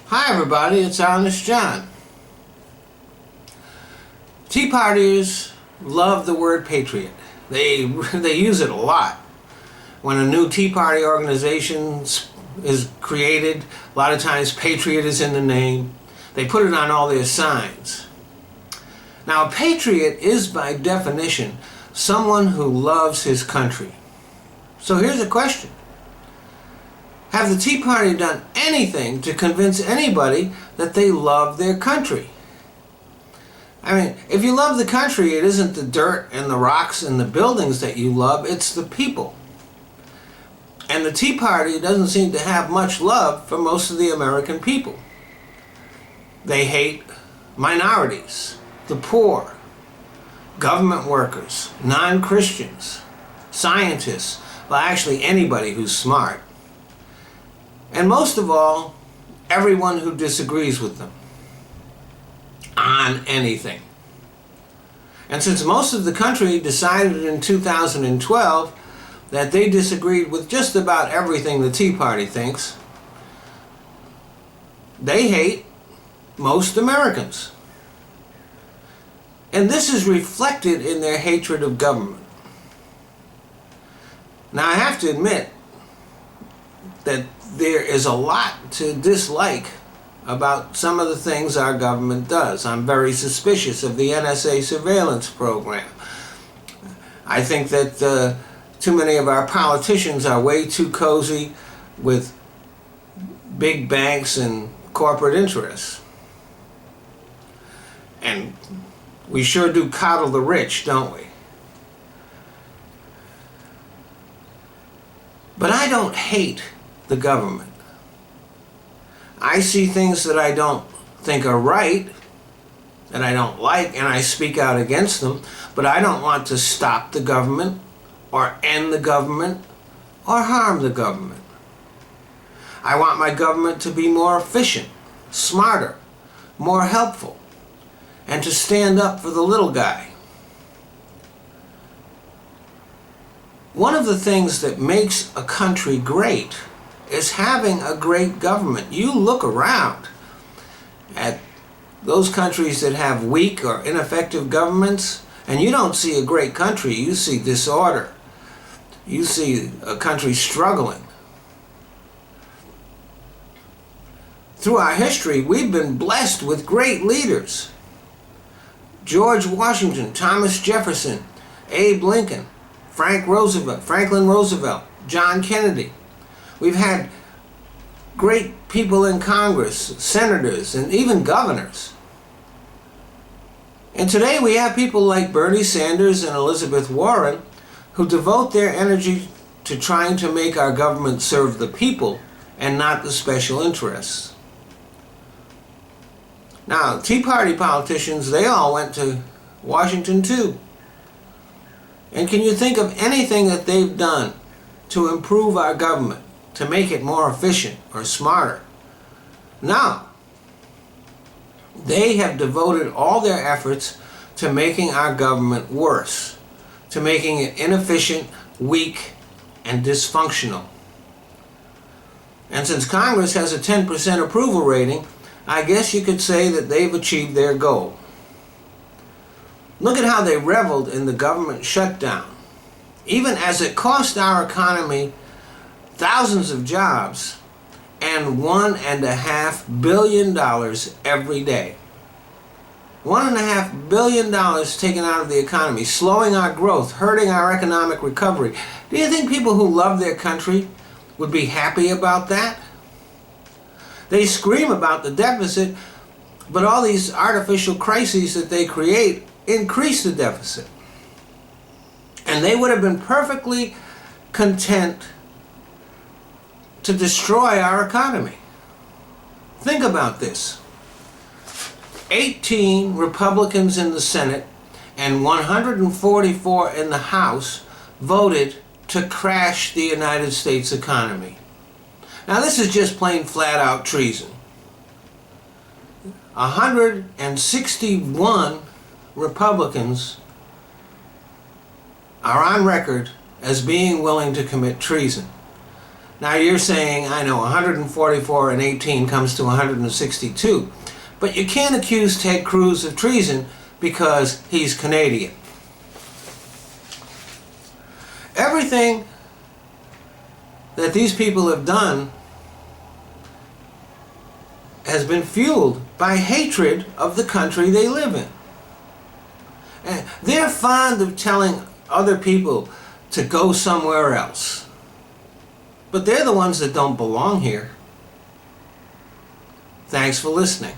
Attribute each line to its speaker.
Speaker 1: Hi everybody, it's Honest John. Tea Partiers love the word patriot. They use it a lot. When a new Tea Party organization is created, a lot of times patriot is in the name. They put it on all their signs. Now a patriot is by definition someone who loves his country. So here's a question. Have the Tea Party done anything to convince anybody that they love their country? I mean, if you love the country, it isn't the dirt and the rocks and the buildings that you love, it's the people. And the Tea Party doesn't seem to have much love for most of the American people. They hate minorities, the poor, government workers, non-Christians, scientists, well actually anybody who's smart. And most of all, everyone who disagrees with them on anything. And since most of the country decided in 2012 that they disagreed with just about everything the Tea Party thinks, they hate most Americans. And this is reflected in their hatred of government. Now I have to admit that there is a lot to dislike about some of the things our government does. I'm very suspicious of the NSA surveillance program. I think that too many of our politicians are way too cozy with big banks and corporate interests. And we sure do coddle the rich, don't we? But I don't hate the government. I see things that I don't think are right, that I don't like, and I speak out against them, but I don't want to stop the government or end the government or harm the government. I want my government to be more efficient, smarter, more helpful, and to stand up for the little guy. One of the things that makes a country great is having a great government. You look around at those countries that have weak or ineffective governments, and you don't see a great country, you see disorder. You see a country struggling. Through our history, we've been blessed with great leaders. George Washington, Thomas Jefferson, Abe Lincoln, Franklin Roosevelt, John Kennedy. We've had great people in Congress, senators, and even governors. And today we have people like Bernie Sanders and Elizabeth Warren who devote their energy to trying to make our government serve the people and not the special interests. Now, Tea Party politicians, they all went to Washington too. And can you think of anything that they've done to improve our government, to make it more efficient or smarter? No. They have devoted all their efforts to making our government worse, to making it inefficient, weak, and dysfunctional. And since Congress has a 10% approval rating, I guess you could say that they've achieved their goal. Look at how they reveled in the government shutdown. Even as it cost our economy thousands of jobs and $1.5 billion every day. $1.5 billion taken out of the economy, slowing our growth, hurting our economic recovery. Do you think people who love their country would be happy about that? They scream about the deficit, but all these artificial crises that they create increase the deficit. And they would have been perfectly content to destroy our economy. Think about this. 18 Republicans in the Senate and 144 in the House voted to crash the United States economy. Now this is just plain flat out treason. 161 Republicans are on record as being willing to commit treason. Now you're saying, I know, 144 and 18 comes to 162. But you can't accuse Ted Cruz of treason because he's Canadian. Everything that these people have done has been fueled by hatred of the country they live in. And they're fond of telling other people to go somewhere else. But they're the ones that don't belong here. Thanks for listening.